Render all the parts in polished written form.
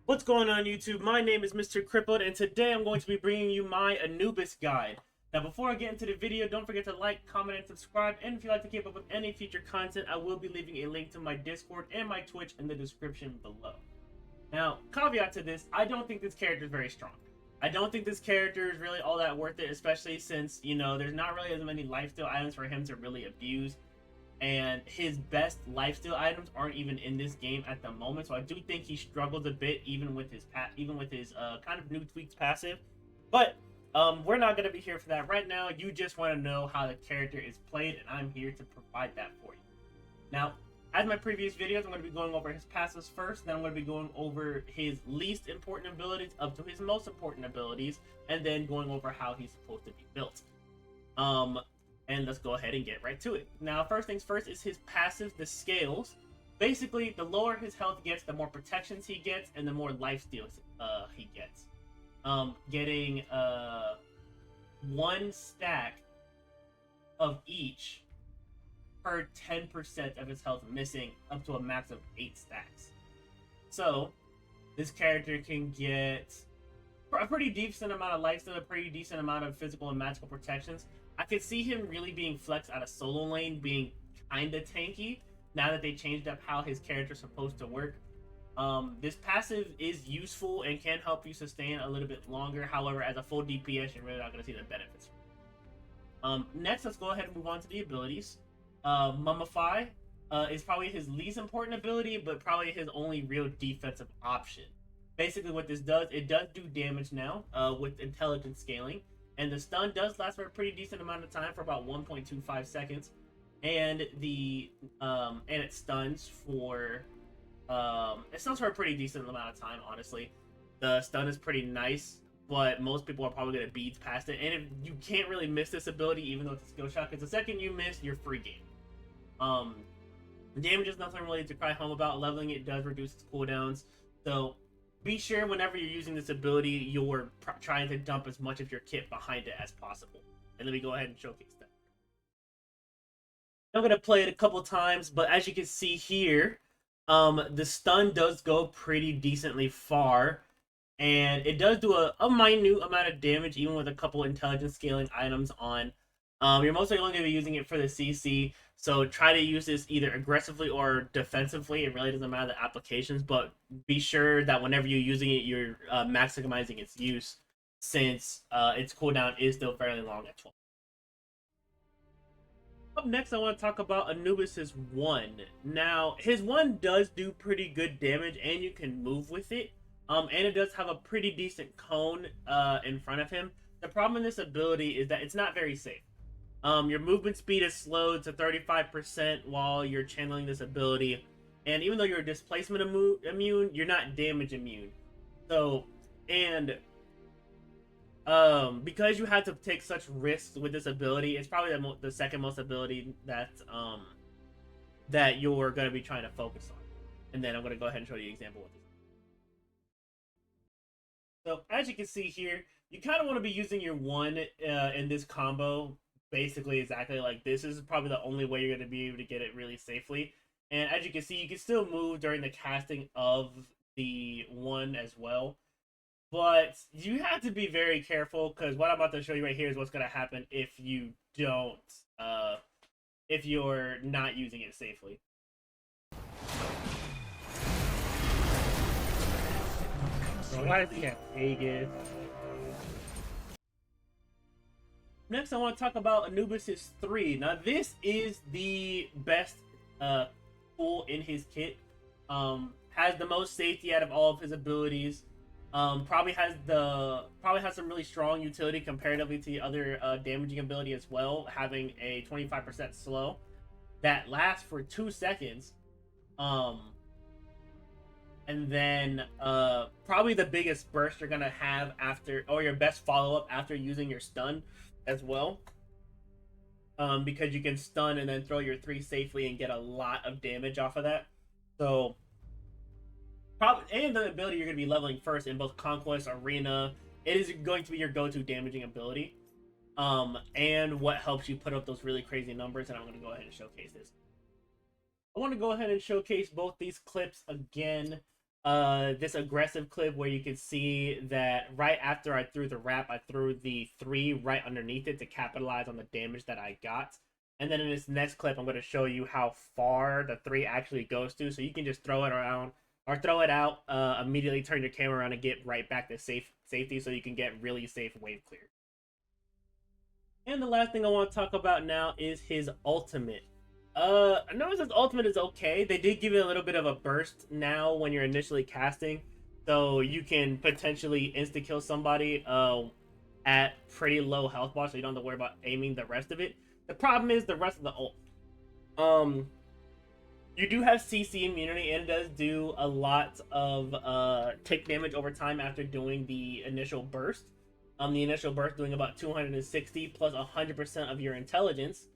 What's going on YouTube? My name is Mr. Crippled, and today I'm going to be bringing you my Anubis guide. Now before I get into the video, don't forget to like, comment, and subscribe, and if you'd like to keep up with any future content, I will be leaving a link to my Discord and my Twitch in the description below. Now, caveat to this, I don't think this character is very strong. I don't think this character is really all that worth it, especially since, there's not really as many lifesteal items for him to really abuse. And his best lifesteal items aren't even in this game at the moment, so I do think he struggles a bit even with his kind of new tweaks passive. But we're not going to be here for that right now. You just want to know how the character is played, and I'm here to provide that for you. Now, as my previous videos, I'm going to be going over his passives first, then I'm going to be going over his least important abilities up to his most important abilities, and then going over how he's supposed to be built. And let's go ahead and get right to it. Now, first things first is his passive, the scales. Basically, the lower his health gets, the more protections he gets, and the more lifesteals he gets. Getting 1 stack of each per 10% of his health missing, up to a max of 8 stacks. So, this character can get a pretty decent amount of lifesteal, a pretty decent amount of physical and magical protections. I could see him really being flexed out of solo lane, being kinda tanky, now that they changed up how his character's supposed to work. This passive is useful and can help you sustain a little bit longer. However, as a full DPS, you're really not going to see the benefits. Next, let's go ahead and move on to the abilities. Mummify is probably his least important ability, but probably his only real defensive option. Basically, what this does, it does do damage now with intelligence scaling. And the stun does last for a pretty decent amount of time, for about 1.25 seconds. And it stuns for a pretty decent amount of time, honestly. The stun is pretty nice, but most people are probably gonna beads past it. And if you can't really miss this ability, even though it's a skill shot, because the second you miss, you're free game. Damage is nothing really to cry home about. Leveling it does reduce its cooldowns, so be sure whenever you're using this ability, you're trying to dump as much of your kit behind it as possible. And let me go ahead and showcase that. I'm going to play it a couple times, but as you can see here, the stun does go pretty decently far. And it does do a minute amount of damage, even with a couple intelligence scaling items on. You're mostly only going to be using it for the CC, so try to use this either aggressively or defensively. It really doesn't matter the applications, but be sure that whenever you're using it, you're maximizing its use, since its cooldown is still fairly long at 12. Up next, I want to talk about Anubis' 1. Now, his 1 does do pretty good damage, and you can move with it. And it does have a pretty decent cone in front of him. The problem in this ability is that it's not very safe. Your movement speed is slowed to 35% while you're channeling this ability, and even though you're displacement immune, you're not damage immune. So, and because you have to take such risks with this ability, it's probably the second most ability that you're going to be trying to focus on. And then I'm going to go ahead and show you an example with this. So, as you can see here, you kind of want to be using your 1 in this combo. Basically exactly like this. Is probably the only way you're going to be able to get it really safely. And as you can see, you can still move during the casting of the 1 as well, but you have to be very careful, because what I'm about to show you right here is what's going to happen if you don't if you're not using it safely. Why does he have Vegas? Next, I want to talk about Anubis' 3. Now, this is the best tool in his kit. Has the most safety out of all of his abilities. Probably has some really strong utility comparatively to the other damaging ability as well, having a 25% slow that lasts for 2 seconds. And then probably the biggest burst you're gonna have after, or your best follow-up after using your stun as well, because you can stun and then throw your 3 safely and get a lot of damage off of that. So and the ability you're going to be leveling first in both Conquest, Arena, it is going to be your go-to damaging ability, and what helps you put up those really crazy numbers. And I'm going to go ahead and showcase this. I want to go ahead and showcase both these clips again. this aggressive clip where you can see that right after I threw the wrap, I threw the 3 right underneath it to capitalize on the damage that I got. And then in this next clip, I'm going to show you how far the 3 actually goes to. So you can just throw it around or throw it out, immediately turn your camera around and get right back to safety so you can get really safe wave clear. And the last thing I want to talk about now is his ultimate. I noticed his ultimate is okay. They did give it a little bit of a burst now when you're initially casting, so you can potentially insta-kill somebody at pretty low health bar, so you don't have to worry about aiming the rest of it. The problem is the rest of the ult. You do have CC immunity, and it does do a lot of tick damage over time after doing the initial burst. The initial burst doing about 260 plus 100% of your intelligence,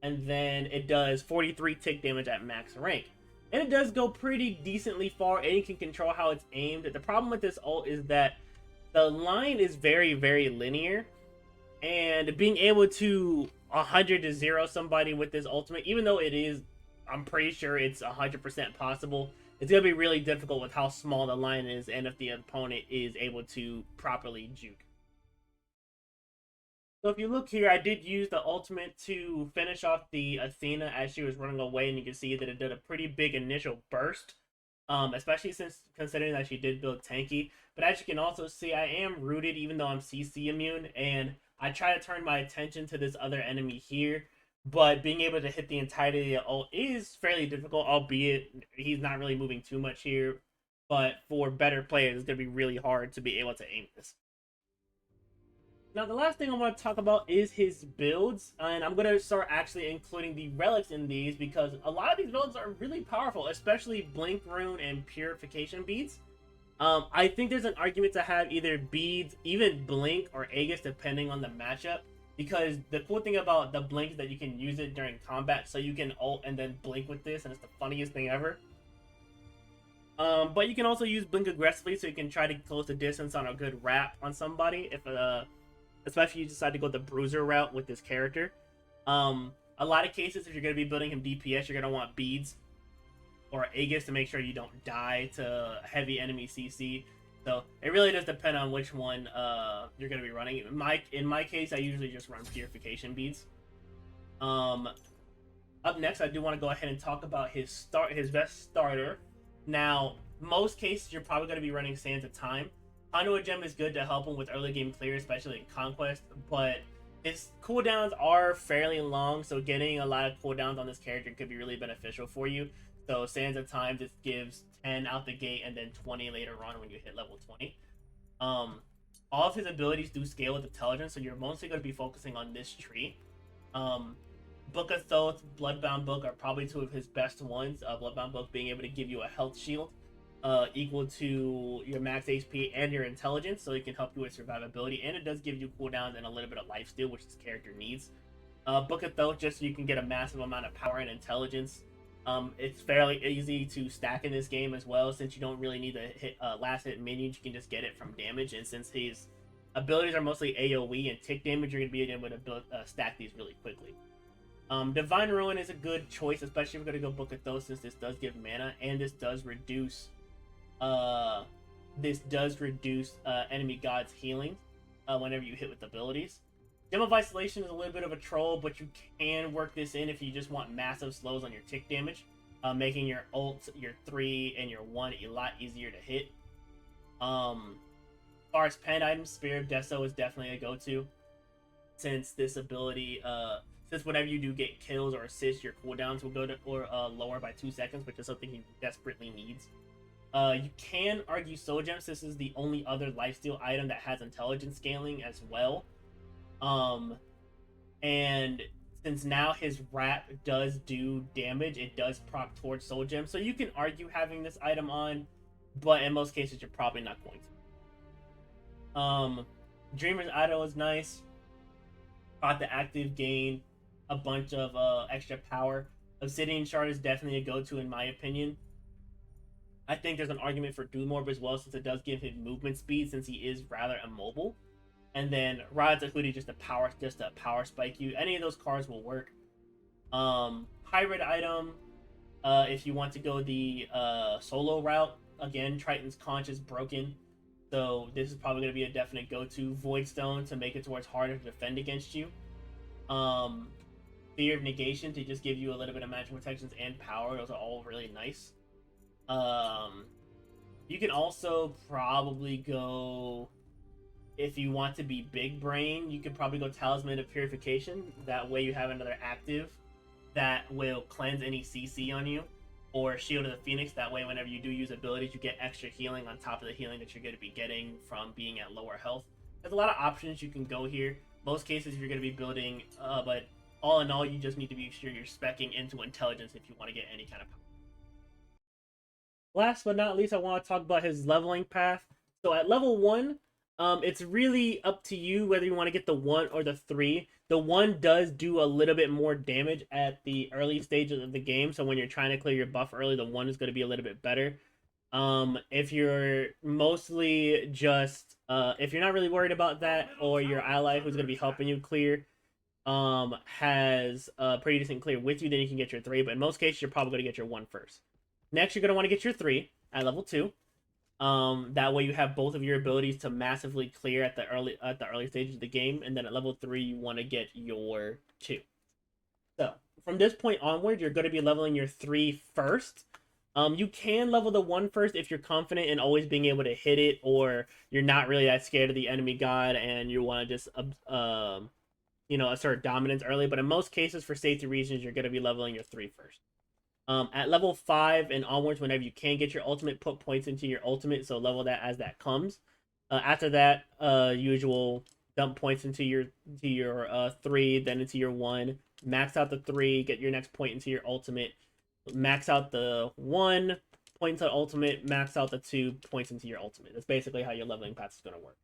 and then it does 43 tick damage at max rank. And it does go pretty decently far, and you can control how it's aimed. The problem with this ult is that the line is very, very linear, and being able to 100 to 0 somebody with this ultimate, even though it is, I'm pretty sure it's 100% possible, it's going to be really difficult with how small the line is and if the opponent is able to properly juke. So if you look here, I did use the ultimate to finish off the Athena as she was running away, and you can see that it did a pretty big initial burst, especially since considering that she did build tanky. But as you can also see, I am rooted even though I'm CC immune, and I try to turn my attention to this other enemy here, but being able to hit the entirety of the ult is fairly difficult, albeit he's not really moving too much here. But for better players, it's going to be really hard to be able to aim this. Now, the last thing I want to talk about is his builds, and I'm going to start actually including the relics in these because a lot of these builds are really powerful, especially Blink Rune and Purification Beads. I think there's an argument to have either Beads, even Blink, or Aegis, depending on the matchup, because the cool thing about the Blink is that you can use it during combat, so you can ult and then Blink with this, and it's the funniest thing ever. But you can also use Blink aggressively, so you can try to close the distance on a good wrap on somebody, if especially if you decide to go the bruiser route with this character. A lot of cases, if you're going to be building him DPS, you're going to want Beads or Aegis to make sure you don't die to heavy enemy CC. So it really does depend on which one you're going to be running. In my case, I usually just run Purification Beads. Up next, I do want to go ahead and talk about his best starter. Now, most cases, you're probably going to be running Sands of Time. Conduit Gem is good to help him with early game clear, especially in Conquest, but his cooldowns are fairly long, so getting a lot of cooldowns on this character could be really beneficial for you. So Sands of Time just gives 10 out the gate and then 20 later on when you hit level 20. All of his abilities do scale with intelligence, so you're mostly going to be focusing on this tree. Book of Thoth, Bloodbound Book are probably two of his best ones. Bloodbound Book being able to give you a health shield equal to your max HP and your intelligence, so it can help you with survivability, and it does give you cooldowns and a little bit of lifesteal, which this character needs. Book of Thoth, just so you can get a massive amount of power and intelligence. It's fairly easy to stack in this game as well, since you don't really need to hit last hit minions. You can just get it from damage, and since his abilities are mostly AoE and tick damage, you're going to be able to stack these really quickly. Divine Ruin is a good choice, especially if we're going to go Book of Thoth, since this does give mana, and this does reduce enemy gods healing whenever you hit with abilities. Gem of Isolation is a little bit of a troll, but you can work this in if you just want massive slows on your tick damage, making your ult, your 3, and your 1 a lot easier to hit. As far as pen items, Spear of Deso is definitely a go-to, since this ability, since whenever you do get kills or assists, your cooldowns will go to lower by 2 seconds, which is something he desperately needs. You can argue Soul Gems. This is the only other lifesteal item that has intelligence scaling as well. And since now his wrap does do damage, it does proc towards Soul Gems. So you can argue having this item on, but in most cases you're probably not going to. Dreamer's Idol is nice. Got the active gain a bunch of extra power. Obsidian Shard is definitely a go-to in my opinion. I think there's an argument for Doom Orb as well, since it does give him movement speed, since he is rather immobile. And then Rod's a Hoodie just to power spike you. Any of those cards will work. Hybrid item, if you want to go the solo route, again, Triton's Conch is broken, so this is probably going to be a definite go-to. Void Stone to make it towards harder to defend against you. Fear of Negation to just give you a little bit of magic protections and power. Those are all really nice. You can also probably go, if you want to be big brain, you could probably go Talisman of Purification. That way you have another active that will cleanse any CC on you. Or Shield of the Phoenix. That way whenever you do use abilities, you get extra healing on top of the healing that you're going to be getting from being at lower health. There's a lot of options you can go here. Most cases you're going to be building, but all in all, you just need to be sure you're speccing into intelligence if you want to get any kind of power. Last but not least, I want to talk about his leveling path. So at level 1, it's really up to you whether you want to get the 1 or the 3. The 1 does do a little bit more damage at the early stages of the game, so when you're trying to clear your buff early, the 1 is going to be a little bit better. If you're mostly just, if you're not really worried about that, or your ally who's going to be helping you clear has a pretty decent clear with you, then you can get your 3, but in most cases, you're probably going to get your 1 first. Next, you're going to want to get your 3 at level 2. That way you have both of your abilities to massively clear at the early stages of the game, and then at level 3 you want to get your 2. So from this point onward, you're going to be leveling your 3 first. You can level the 1 first if you're confident in always being able to hit it, or you're not really that scared of the enemy god and you want to just assert dominance early. But in most cases, for safety reasons, you're going to be leveling your 3 first. At level 5 and onwards, whenever you can get your ultimate, put points into your ultimate, so level that as that comes. After that, usual dump points into your 3, then into your 1. Max out the 3, get your next point into your ultimate. Max out the 1, points on ultimate, max out the 2, points into your ultimate. That's basically how your leveling path is going to work.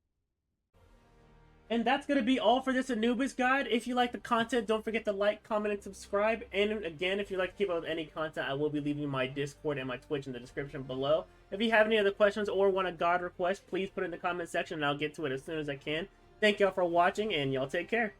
And that's going to be all for this Anubis guide. If you like the content, don't forget to like, comment, and subscribe. And again, if you'd like to keep up with any content, I will be leaving my Discord and my Twitch in the description below. If you have any other questions or want a god request, please put it in the comment section and I'll get to it as soon as I can. Thank y'all for watching, and y'all take care.